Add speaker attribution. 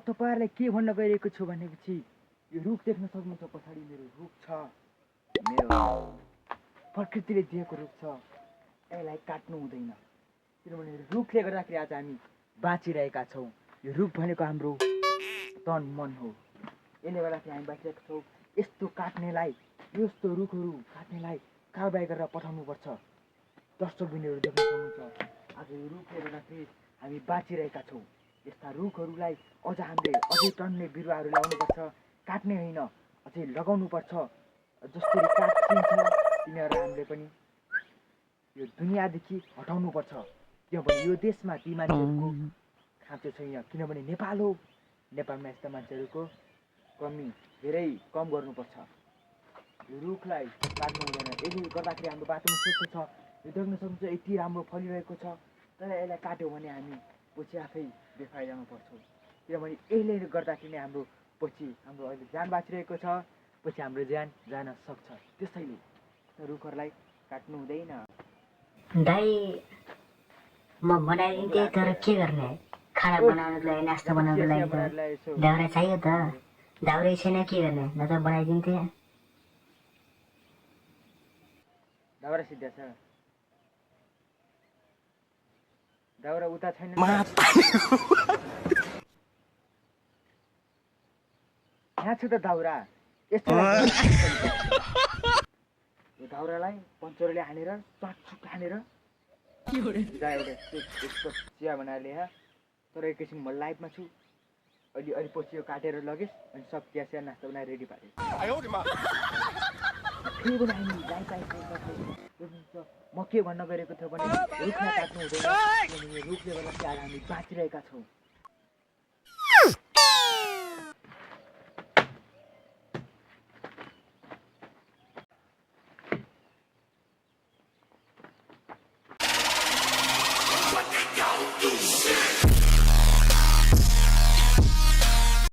Speaker 1: तपाईँहरूलाई के भन्न गइरहेको छु भनेपछि यो रुख देख्न सक्नुहुन्छ पछाडि मेरो रुख छ मेरो प्रकृतिले दिएको रुख छ यसलाई काट्नु हुँदैन किनभने रुखले गर्दाखेरि आज हामी बाँचिरहेका छौँ यो रुख भनेको हाम्रो तन मन हो यसले गर्दाखेरि हामी बाँचिरहेका छौँ यस्तो काट्नेलाई यस्तो रुखहरू काट्नेलाई कारबाही गरेर पठाउनुपर्छ दर्शकबिनहरू देख्न सक्नुहुन्छ आज यो रुखले गर्दाखेरि हामी बाँचिरहेका छौँ यस्ता रुखहरूलाई अझ हामीले अझै टन्ने बिरुवाहरू लाउनुपर्छ काट्ने होइन अझै लगाउनुपर्छ जसरी काटिन्छ तिनीहरूलाई हामीले पनि यो दुनियाँदेखि हटाउनुपर्छ किनभने यो देशमा ती मान्छेहरूको खाँचो छैन किनभने नेपाल हो नेपालमा यस्ता मान्छेहरूको कमी धेरै कम गर्नुपर्छ यो रुखलाई काट्नु हुँदैन यसले गर्दाखेरि हाम्रो बाटोमा स्वच्छ छ यो देख्न सक्नुहुन्छ यति राम्रो फलिरहेको छ तर यसलाई काट्यो भने हामी पछि आफै बेफाइदामा पर्छौँ किनभने यसले गर्दाखेरि नै हाम्रो पछि हाम्रो अहिले ज्यान बाँचिरहेको छ पछि हाम्रो ज्यान जान सक्छ त्यसैले रुखहरूलाई काट्नु हुँदैन
Speaker 2: दाइ म बनाइदिन्थेँ तर के गर्ने खाना बनाउनुको लागि नास्ता बनाउनुको लागि त दाउरा चाहियो त दाउरै छैन के गर्ने न त बनाइदिन्थेँ
Speaker 1: दाउरा सिद्धा छ दाउरा उता छैन यहाँ छ त दाउरा यस्तो यो दाउरालाई पञ्चरले हानेर चटचुट हानेर एउटा यस्तो चिया बनाएर ल्याए तर एकैछिन म लाइभमा छु अहिले अहिले पछि यो काटेर लगेस् अनि सब चिया चिया नास्ता बनाएर रेडी पारेँ म के भन्न गएको थियो भने रुखलाई काट्नु हुँदैन किनभने यो रुखले गर्दा चाहिँ हामी बाँचिरहेका छौँ